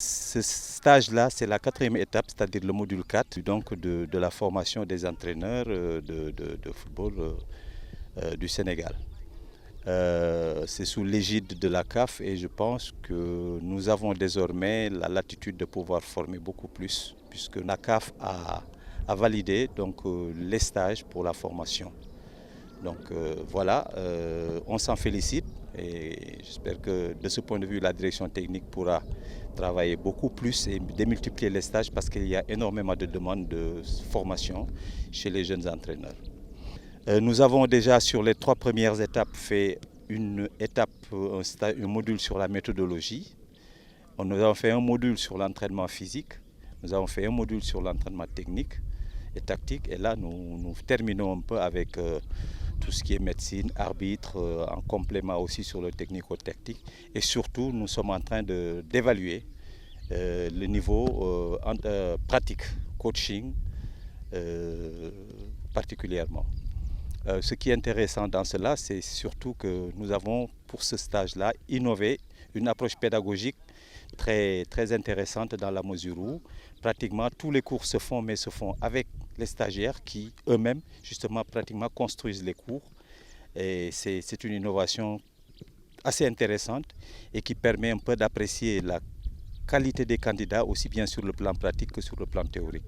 Ce stage-là, c'est la quatrième étape, c'est-à-dire le module 4 donc de la formation des entraîneurs de football du Sénégal. C'est sous l'égide de la CAF et je pense que nous avons désormais la latitude de pouvoir former beaucoup plus puisque la CAF a validé donc, les stages pour la formation. Donc voilà, on s'en félicite et j'espère que de ce point de vue, la direction technique pourra travailler beaucoup plus et démultiplier les stages parce qu'il y a énormément de demandes de formation chez les jeunes entraîneurs. Nous avons déjà sur les 3 premières étapes fait une étape, un module sur la méthodologie. Nous avons fait un module sur l'entraînement physique. Nous avons fait un module sur l'entraînement technique et tactique. Et là, nous terminons un peu avec tout ce qui est médecine, arbitre, en complément aussi sur le technico-tactique. Et surtout, nous sommes en train d'évaluer le niveau pratique, coaching particulièrement. Ce qui est intéressant dans cela, c'est surtout que nous avons pour ce stage-là innové une approche pédagogique très intéressante dans la mesure où pratiquement tous les cours se font, mais se font avec les stagiaires qui eux-mêmes justement pratiquement construisent les cours. Et c'est une innovation assez intéressante et qui permet un peu d'apprécier la qualité des candidats aussi bien sur le plan pratique que sur le plan théorique.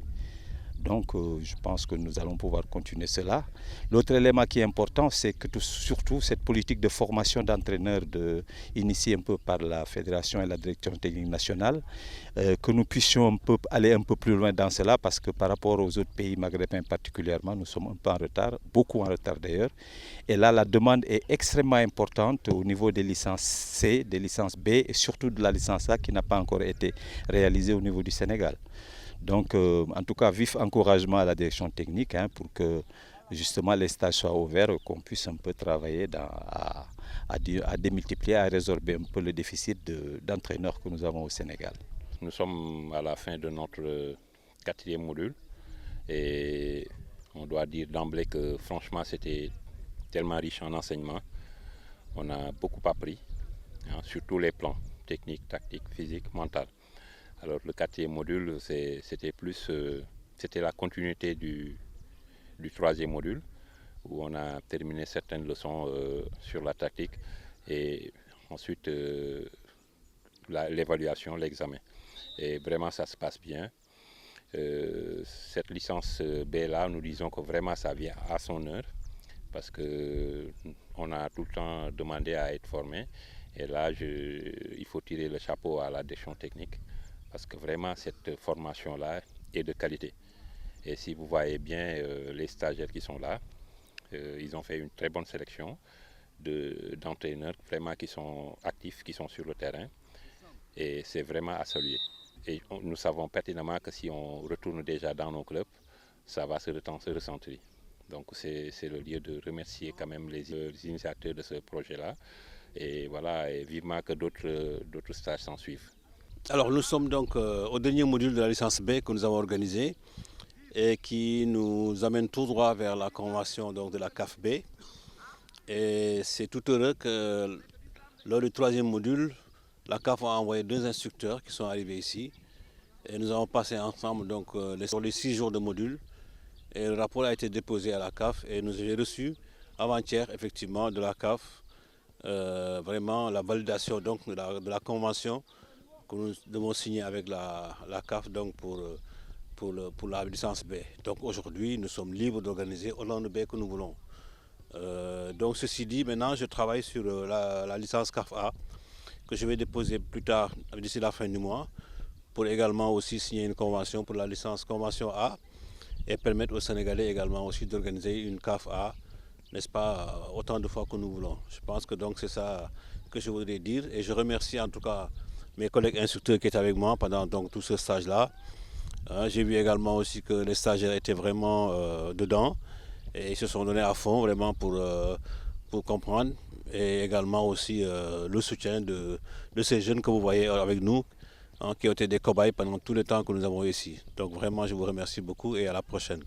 Donc je pense que nous allons pouvoir continuer cela. L'autre élément qui est important, c'est que surtout cette politique de formation d'entraîneurs initiée un peu par la Fédération et la Direction technique nationale, que nous puissions aller un peu plus loin dans cela parce que par rapport aux autres pays maghrébins particulièrement, nous sommes un peu en retard, beaucoup en retard d'ailleurs. Et là, la demande est extrêmement importante au niveau des licences C, des licences B et surtout de la licence A qui n'a pas encore été réalisée au niveau du Sénégal. Donc, en tout cas, vif encouragement à la direction technique pour que justement les stages soient ouverts, qu'on puisse un peu travailler à démultiplier, à résorber un peu le déficit d'entraîneurs que nous avons au Sénégal. Nous sommes à la fin de notre quatrième module et on doit dire d'emblée que franchement c'était tellement riche en enseignement. On a beaucoup appris sur tous les plans, technique, tactique, physique, mental. Alors le quatrième module, c'était la continuité du troisième module où on a terminé certaines leçons sur la tactique et ensuite l'évaluation, l'examen. Et vraiment ça se passe bien. Cette licence B là, nous disons que vraiment ça vient à son heure parce qu'on a tout le temps demandé à être formé et là il faut tirer le chapeau à la direction technique. Parce que vraiment cette formation-là est de qualité. Et si vous voyez bien les stagiaires qui sont là, ils ont fait une très bonne sélection d'entraîneurs vraiment qui sont actifs, qui sont sur le terrain. Et c'est vraiment à saluer. Et nous savons pertinemment que si on retourne déjà dans nos clubs, ça va se ressentir. Donc c'est le lieu de remercier quand même les initiateurs de ce projet-là. Et voilà, et vivement que d'autres stages s'en suivent. Alors nous sommes donc au dernier module de la licence B que nous avons organisé et qui nous amène tout droit vers la convention donc, de la CAF B. Et c'est tout heureux que lors du troisième module, la CAF a envoyé 2 instructeurs qui sont arrivés ici. Et nous avons passé ensemble donc, sur les 6 jours de module. Et le rapport a été déposé à la CAF et nous avons reçu avant-hier effectivement de la CAF vraiment la validation donc, de la convention que nous devons signer avec la CAF donc pour la licence B. Donc aujourd'hui, nous sommes libres d'organiser autant de B que nous voulons. Donc ceci dit, maintenant je travaille sur la licence CAF A que je vais déposer plus tard, d'ici la fin du mois, pour également aussi signer une convention pour la licence convention A et permettre aux Sénégalais également aussi d'organiser une CAF A, n'est-ce pas, autant de fois que nous voulons. Je pense que donc c'est ça que je voudrais dire et je remercie en tout cas mes collègues instructeurs qui étaient avec moi pendant donc, tout ce stage-là. J'ai vu également aussi que les stagiaires étaient vraiment dedans et ils se sont donnés à fond vraiment pour comprendre et également aussi le soutien de ces jeunes que vous voyez avec nous qui ont été des cobayes pendant tout le temps que nous avons ici. Donc vraiment je vous remercie beaucoup et à la prochaine.